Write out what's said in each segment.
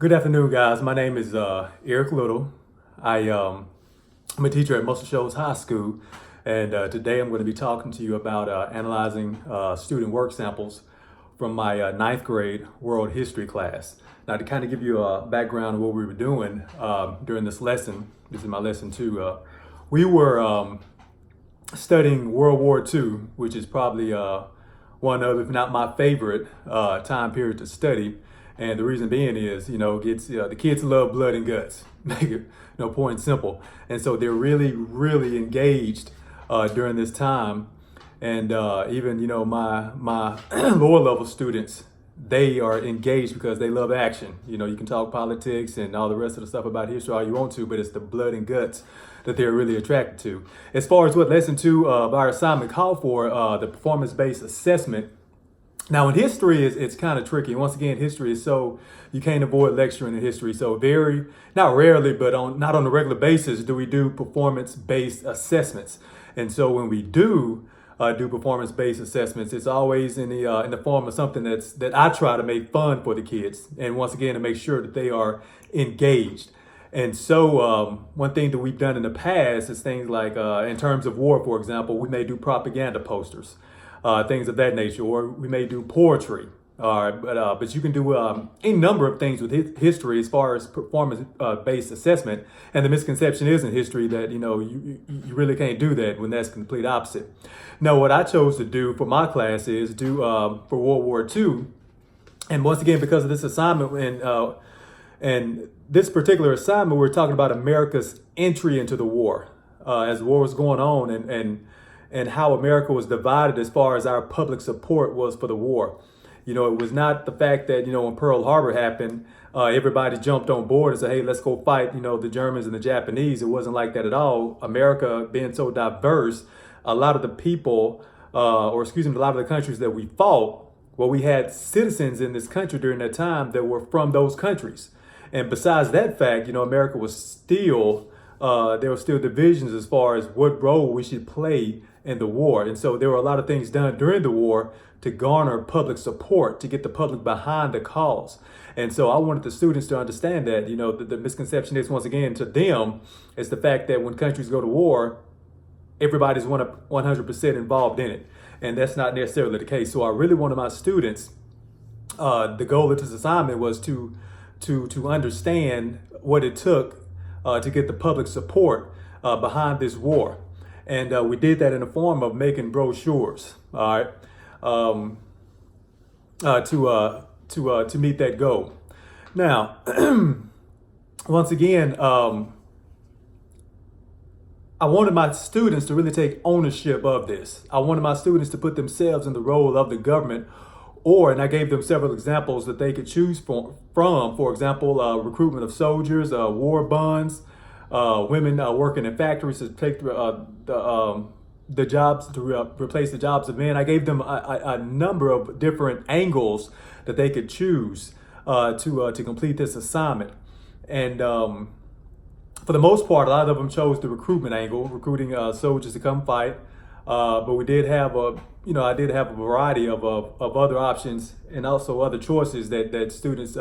Good afternoon, guys. My name is Eric Little. I'm a teacher at Muscle Shoals High School, and today I'm going to be talking to you about analyzing student work samples from my ninth grade world history class. Now, to kind of give you a background of what we were doing during this lesson, this is my lesson two, we were studying World War II, which is probably one of, if not my favorite, time period to study. And the reason being is, gets the kids love blood and guts, make it point simple. And so they're really, really engaged during this time. And even my lower level students, they are engaged because they love action. You can talk politics and all the rest of the stuff about history all you want to, but it's the blood and guts that they're really attracted to. As far as what lesson two of our assignment called for, the performance-based assessment. Now in history, it's kind of tricky. Once again, history is so, you can't avoid lecturing in history. So not rarely, but not on a regular basis do we do performance-based assessments. And so when we do performance-based assessments, it's always in the form of something that I try to make fun for the kids. And once again, to make sure that they are engaged. And so one thing that we've done in the past is things like, in terms of war, for example, we may do propaganda posters. Things of that nature, or we may do poetry. But you can do any number of things with history as far as performance-based assessment. And the misconception is in history that you really can't do that, when that's the complete opposite. Now, what I chose to do for my class is do for World War II, and once again, because of this assignment and this particular assignment, we're talking about America's entry into the war as the war was going on, and how America was divided as far as our public support was for the war. It was not the fact that, when Pearl Harbor happened, everybody jumped on board and said, hey, let's go fight, the Germans and the Japanese. It wasn't like that at all. America being so diverse, a lot of the people, a lot of the countries that we fought, we had citizens in this country during that time that were from those countries. And besides that fact, America was still, there were still divisions as far as what role we should play in the war. And so there were a lot of things done during the war to garner public support, to get the public behind the cause. And so I wanted the students to understand that, the misconception is, once again, to them, is the fact that when countries go to war, everybody's 100% involved in it. And that's not necessarily the case. So I really wanted my students, the goal of this assignment was to understand what it took to get the public support behind this war. And we did that in the form of making brochures, all right, to meet that goal. Now, once again, I wanted my students to really take ownership of this. I wanted my students to put themselves in the role of the government, and I gave them several examples that they could choose from. For example, recruitment of soldiers, war bonds, women working in factories to take the jobs, to replace the jobs of men. I gave them a number of different angles that they could choose to complete this assignment. And for the most part, a lot of them chose the recruitment angle, recruiting soldiers to come fight. But we did have I did have a variety of other options and also other choices that students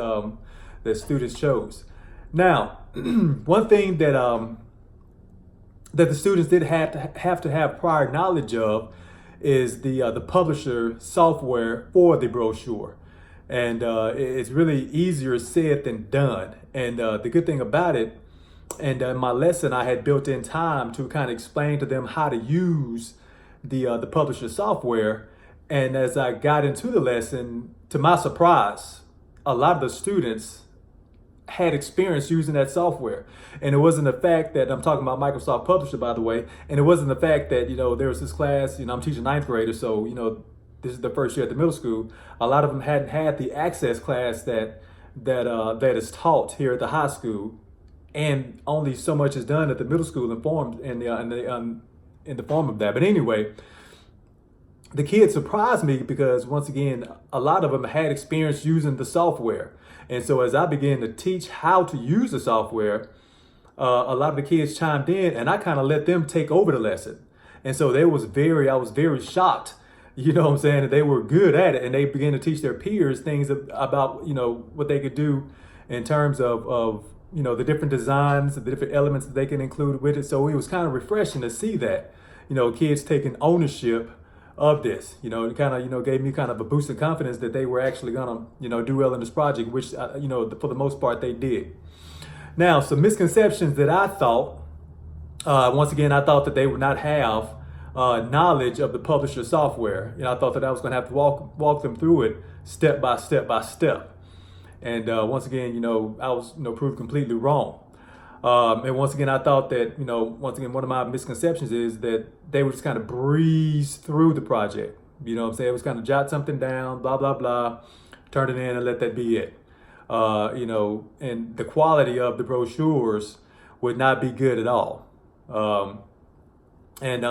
chose. Now, one thing that the students did have to have prior knowledge of is the publisher software for the brochure. And it's really easier said than done. And the good thing about it, and in my lesson, I had built in time to kind of explain to them how to use the publisher software. And as I got into the lesson, to my surprise, a lot of the students had experience using that software. And it wasn't the fact that, I'm talking about Microsoft Publisher, by the way, and it wasn't the fact that, there was this class, I'm teaching ninth graders, so, this is the first year at the middle school. A lot of them hadn't had the access class that is taught here at the high school, and only so much is done at the middle school informed in the form of that. But anyway, the kids surprised me because, once again, a lot of them had experience using the software. And so as I began to teach how to use the software, a lot of the kids chimed in, and I kind of let them take over the lesson. And so I was very shocked, what I'm saying, that they were good at it, and they began to teach their peers things about, what they could do in terms of the different designs, the different elements that they can include with it. So it was kind of refreshing to see that, kids taking ownership of this. It kind of, gave me kind of a boost of confidence that they were actually gonna, do well in this project, which, for the most part they did. Now, some misconceptions that I thought, once again, I thought that they would not have knowledge of the publisher software. I thought that I was going to have to walk them through it step by step by step. And once again, I was proved completely wrong. And once again, I thought that one of my misconceptions is that they would just kind of breeze through the project. What I'm saying? It was kind of jot something down, blah blah blah, turn it in, and let that be it. And the quality of the brochures would not be good at all. And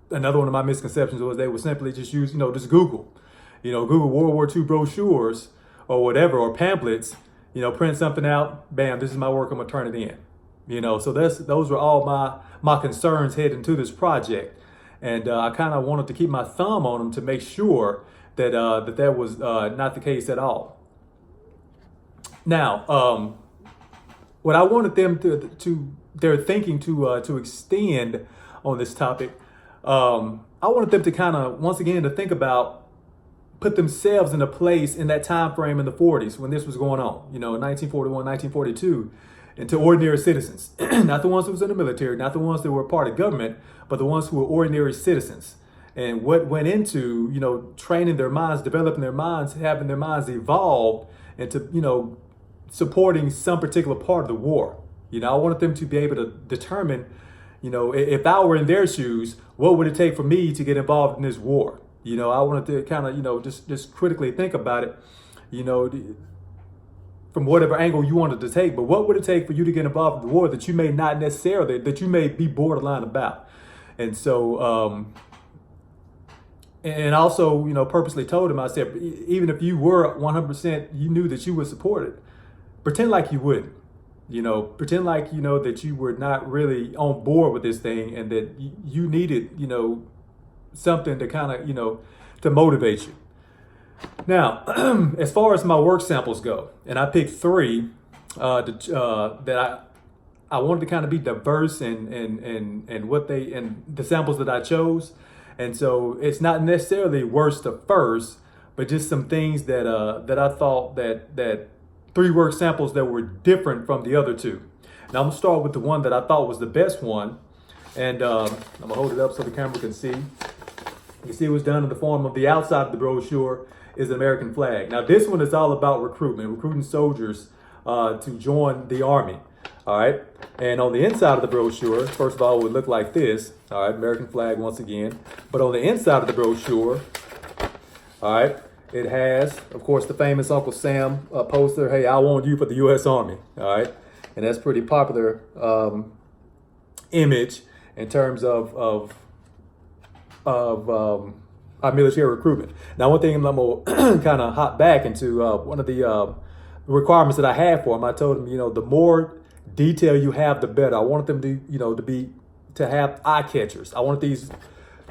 another one of my misconceptions was they would simply just use, just Google, Google World War II brochures or whatever, or pamphlets, print something out, bam, this is my work, I'm gonna turn it in. So those were all my concerns heading to this project. And I kind of wanted to keep my thumb on them to make sure that that was not the case at all. Now, what I wanted them to their thinking to extend on this topic, I wanted them to kind of, once again, to think about, put themselves in a place in that time frame in the 40s when this was going on, 1941, 1942, and to ordinary citizens, not the ones who was in the military, not the ones that were part of government, but the ones who were ordinary citizens. And what went into, training their minds, developing their minds, having their minds evolved into, supporting some particular part of the war. I wanted them to be able to determine, if I were in their shoes, what would it take for me to get involved in this war? I wanted to kind of, just critically think about it, from whatever angle you wanted to take. But what would it take for you to get involved in the war that you may not necessarily, that you may be borderline about? And so, and also, purposely told him, I said, even if you were 100%, you knew that you would support it, pretend like you wouldn't. Pretend like, that you were not really on board with this thing and that you needed, something to kind of, to motivate you. Now, as far as my work samples go, and I picked three that I wanted to kind of be diverse and what and the samples that I chose. And so it's not necessarily worst to first, but just some things that I thought that three work samples that were different from the other two. Now I'm gonna start with the one that I thought was the best one. And I'm gonna hold it up so the camera can see. You see it was done in the form of the outside of the brochure is an American flag. Now this one is all about recruiting soldiers to join the Army. All right. And on the inside of the brochure, first of all, it would look like this. All right, American flag once again. But on the inside of the brochure, all right, it has, of course, the famous Uncle Sam poster. Hey, I want you for the U.S. Army. All right. And that's pretty popular image in terms of our military recruitment. Now, one thing I'm gonna kind of hop back into one of the requirements that I had for them. I told them, the more detail you have, the better. I wanted them to, to have eye catchers. I wanted these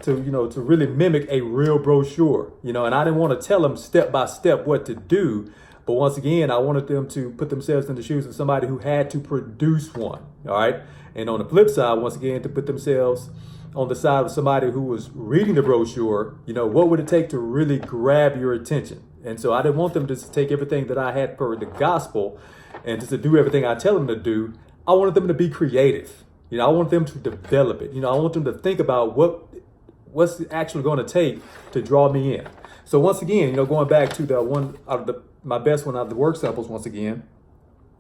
to really mimic a real brochure, and I didn't want to tell them step by step what to do. But once again, I wanted them to put themselves in the shoes of somebody who had to produce one. All right. And on the flip side, once again, to put themselves on the side of somebody who was reading the brochure, what would it take to really grab your attention? And so I didn't want them to just take everything that I had per the gospel and just to do everything I tell them to do. I wanted them to be creative. I want them to develop it. I want them to think about what's it actually going to take to draw me in. So once again, going back to the one out of my best one out of the work samples once again,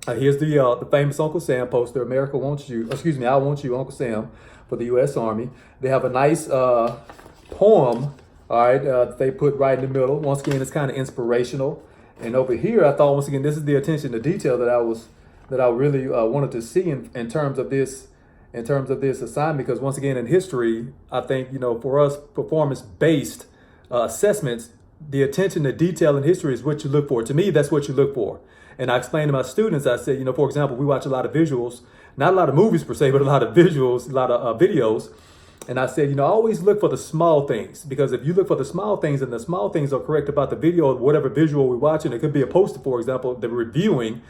here's the famous Uncle Sam poster, America wants you, I want you, Uncle Sam, for the U.S. Army. They have a nice poem, all right, they put right in the middle. Once again, it's kind of inspirational. And over here, I thought, once again, this is the attention to detail that I really wanted to see in terms of this assignment. Because once again, in history, I think, for us performance-based assessments, the attention to detail in history is what you look for. To me, that's what you look for. And I explained to my students, I said, for example, we watch a lot of visuals, not a lot of movies per se, but a lot of visuals, a lot of videos. And I said, always look for the small things, because if you look for the small things and the small things are correct about the video or whatever visual we're watching, it could be a poster, for example, that we're reviewing.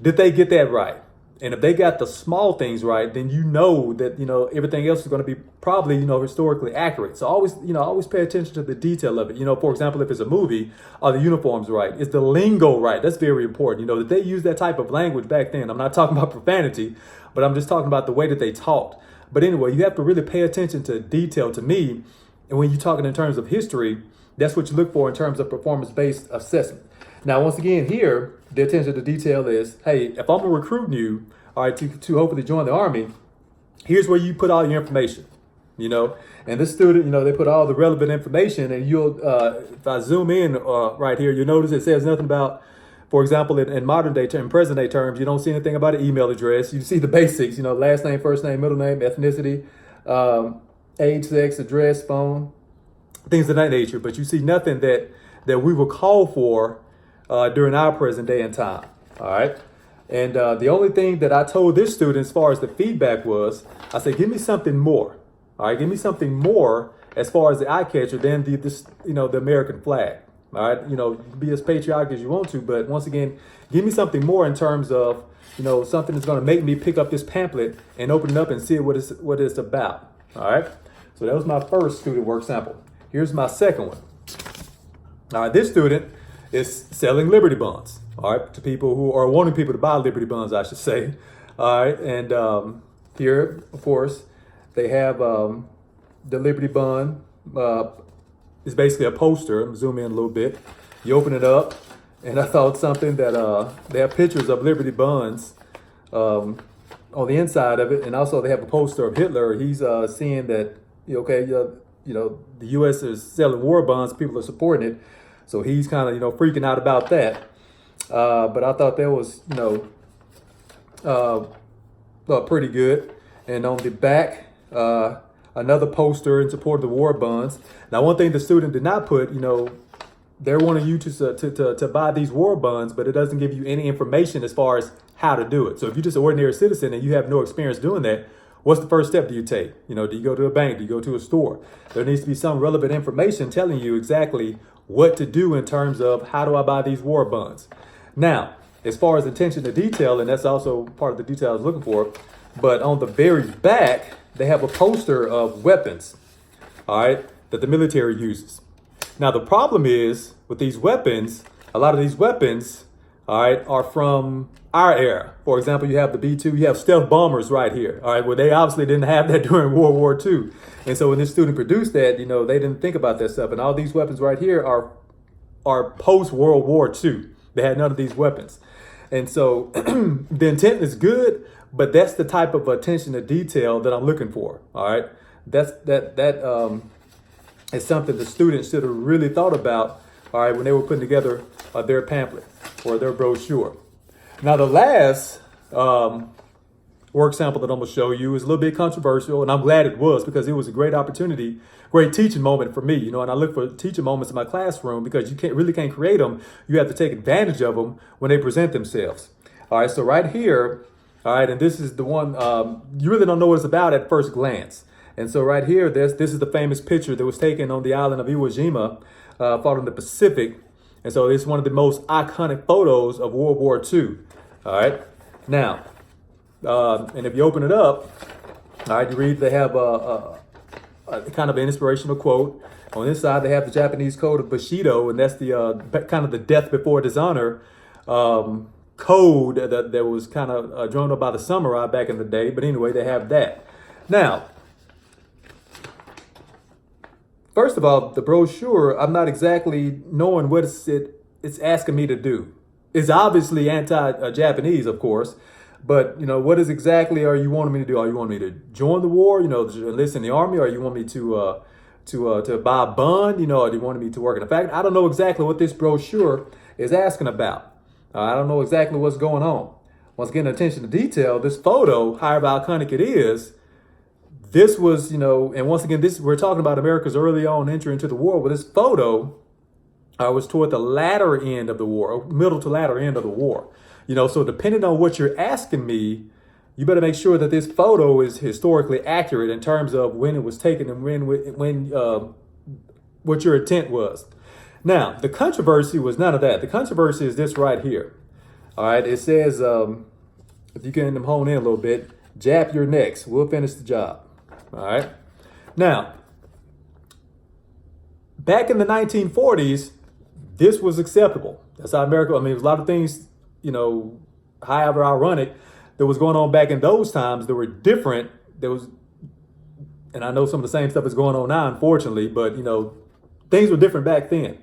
Did they get that right? And if they got the small things right, then you know that, everything else is going to be probably, historically accurate. So always pay attention to the detail of it. For example, if it's a movie, are the uniforms right? Is the lingo right? That's very important. That they use that type of language back then. I'm not talking about profanity, but I'm just talking about the way that they talked. But anyway, you have to really pay attention to detail to me. And when you're talking in terms of history, that's what you look for in terms of performance-based assessment. Now, once again, here, the attention to detail is, hey, if I'm recruiting you, all right, to hopefully join the Army, here's where you put all your information, And this student, they put all the relevant information, and you'll, if I zoom in right here, you'll notice it says nothing about, for example, in modern day terms, present day terms, you don't see anything about an email address. You see the basics, last name, first name, middle name, ethnicity, age, sex, address, phone, things of that nature. But you see nothing that we will call for during our present day and time. All right. And the only thing that I told this student as far as the feedback was, I said, give me something more. All right. Give me something more as far as the eye catcher than the American flag. All right. You can be as patriotic as you want to. But once again, give me something more in terms of, something that's going to make me pick up this pamphlet and open it up and see what it's about. All right. So that was my first student work sample. Here's my second one. All right. This student is selling Liberty bonds, all right, to people who are wanting people to buy Liberty bonds, I should say. All right, and here, of course, they have the Liberty bond. It's basically a poster. I'm zoom in a little bit. You open it up, and I thought something that they have pictures of Liberty bonds on the inside of it, and also they have a poster of Hitler. He's seeing that, the U.S. is selling war bonds, people are supporting it. So he's kind of, freaking out about that. But I thought that was, pretty good. And on the back, another poster in support of the war bonds. Now, one thing the student did not put, they're wanting you to buy these war bonds, but it doesn't give you any information as far as how to do it. So if you're just an ordinary citizen and you have no experience doing that, what's the first step do you take? Do you go to a bank? Do you go to a store? There needs to be some relevant information telling you exactly what to do in terms of how do I buy these war bonds. Now, as far as attention to detail, and that's also part of the detail I was looking for, but on the very back, they have a poster of weapons, all right, that the military uses. Now, the problem is with these weapons, a lot of these weapons, all right, are from our era. For example, you have the B-2, you have stealth bombers right here, all right, well, they obviously didn't have that during World War II. And so when this student produced that, they didn't think about that stuff. And all these weapons right here are post-World War II. They had none of these weapons. And so the intent is good, but that's the type of attention to detail that I'm looking for, all right? That is something the students should have really thought about, all right, when they were putting together their pamphlet or their brochure. Now, the last work sample that I'm going to show you is a little bit controversial, and I'm glad it was because it was a great opportunity, great teaching moment for me, and I look for teaching moments in my classroom because you can't create them. You have to take advantage of them when they present themselves. All right, so right here, all right, and this is the one you really don't know what it's about at first glance. And so right here, this is the famous picture that was taken on the island of Iwo Jima, fought in the Pacific. And so it's one of the most iconic photos of World War II. All right, now, and if you open it up, all right, you read they have a kind of an inspirational quote. On this side, they have the Japanese code of Bushido, and that's the kind of the death before dishonor code that was kind of drawn up by the samurai back in the day. But anyway, they have that. Now, first of all, the brochure, I'm not exactly knowing what it's asking me to do. It's obviously anti-Japanese, of course. But, what is exactly are you wanting me to do? Are you wanting me to join the war, to enlist in the army? Or you want me to buy a bond, or do you want me to work in a factory? I don't know exactly what this brochure is asking about. I don't know exactly what's going on. Once again, attention to detail, this photo, however iconic it is, this was, and once again, we're talking about America's early on entry into the war. But this photo was toward the latter end of the war, middle to latter end of the war. So depending on what you're asking me, you better make sure that this photo is historically accurate in terms of when it was taken and when what your intent was. Now, the controversy was none of that. The controversy is this right here. All right, it says, if you can hone in a little bit, jab your necks. We'll finish the job. All right. Now, back in the 1940s, this was acceptable. That's how America, I mean, there's a lot of things, however ironic, that was going on back in those times that were different. And I know some of the same stuff is going on now, unfortunately, but, things were different back then.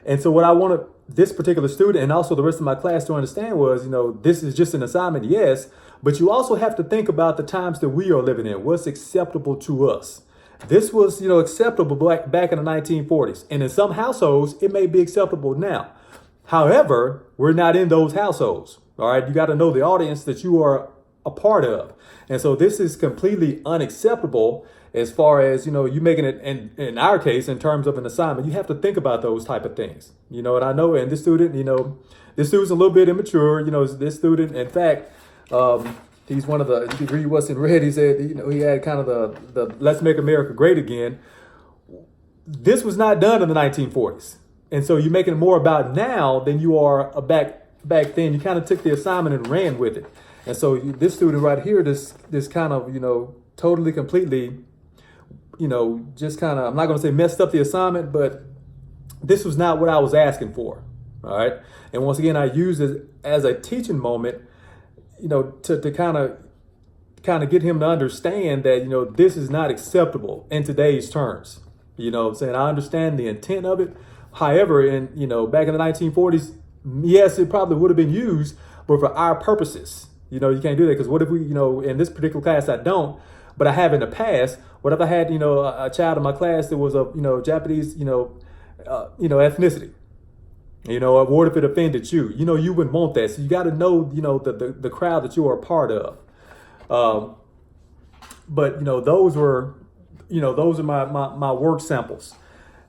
And so what I wanted this particular student and also the rest of my class to understand was, this is just an assignment, yes, but you also have to think about the times that we are living in. What's acceptable to us? This was, acceptable back in the 1940s. And in some households, it may be acceptable now. However, we're not in those households. All right. You got to know the audience that you are a part of. And so this is completely unacceptable as far as, you making it in our case, in terms of an assignment. You have to think about those type of things. And I know, and this student, this student's a little bit immature. This student, in fact, he's one of the, if you read what's in red, he said, he had kind of the Let's Make America Great Again. This was not done in the 1940s. And so you're making it more about now than you are back then. You kind of took the assignment and ran with it. And so this student right here, this kind of, totally, completely, just kind of, I'm not going to say messed up the assignment, but this was not what I was asking for. All right. And once again, I use it as a teaching moment, to kind of get him to understand that, this is not acceptable in today's terms. Saying I understand the intent of it. However, back in the 1940s, yes, it probably would have been used, but for our purposes, you can't do that. Because what if we, in this particular class, I don't, but I have in the past. What if I had, a child in my class that was of, Japanese, ethnicity? What if it offended you? You wouldn't want that. So you got to know, the crowd that you are a part of. But those are my work samples.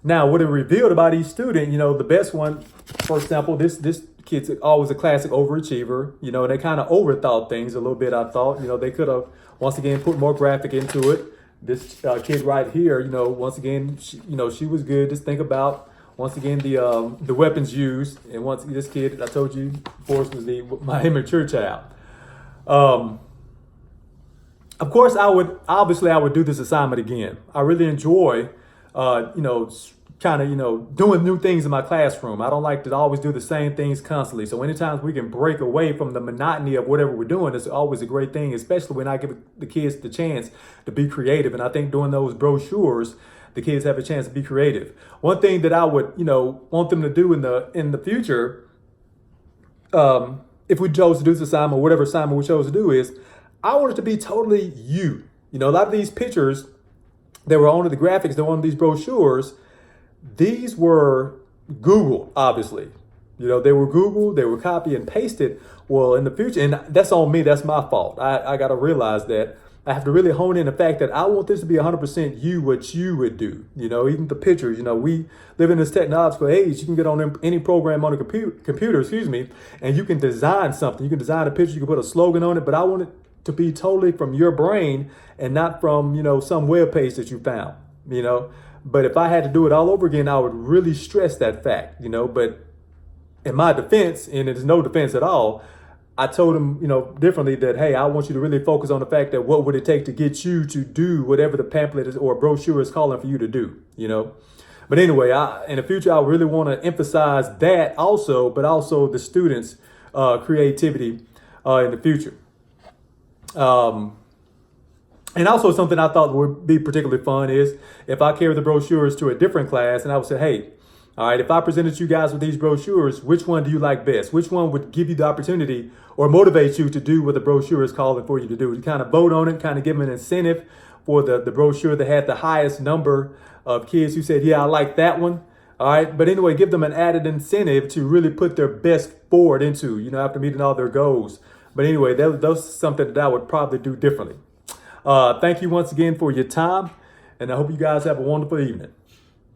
Now, what it revealed about each student, the best one, for example, this kid's always a classic overachiever, and they kind of overthought things a little bit, I thought. They could have, once again, put more graphic into it. This kid right here, once again, she was good. Just think about, once again, the weapons used. And once this kid, I told you, of course, was my immature child. Of course, I would do this assignment again. I really enjoy, kind of, doing new things in my classroom. I don't like to always do the same things constantly. So anytime we can break away from the monotony of whatever we're doing, it's always a great thing, especially when I give the kids the chance to be creative. And I think doing those brochures, the kids have a chance to be creative. One thing that I would, want them to do in the future, if we chose to do this assignment, whatever assignment we chose to do, is I want it to be totally you. A lot of these pictures that were on the graphics, that were on these brochures, these were Googled, obviously. They were Googled, they were copy and pasted. Well, in the future, and that's on me, that's my fault. I got to realize that I have to really hone in the fact that I want this to be 100% you, what you would do. Even the pictures, we live in this technological age. You can get on any program on a computer, and you can design something. You can design a picture, you can put a slogan on it, but I want it to be totally from your brain and not from, some web page that you found, But if I had to do it all over again, I would really stress that fact, but in my defense, and it is no defense at all, I told him, differently that, hey, I want you to really focus on the fact that what would it take to get you to do whatever the pamphlet is or brochure is calling for you to do, But anyway, in the future, I really want to emphasize that also, but also the students' creativity in the future. And also something I thought would be particularly fun is if I carry the brochures to a different class and I would say, hey, all right, if I presented you guys with these brochures, which one do you like best? Which one would give you the opportunity or motivate you to do what the brochure is calling for you to do? You kind of vote on it, kind of give them an incentive for the brochure that had the highest number of kids who said, yeah, I like that one. All right. But anyway, give them an added incentive to really put their best forward into, after meeting all their goals. But anyway, that's something that I would probably do differently. Thank you once again for your time, and I hope you guys have a wonderful evening.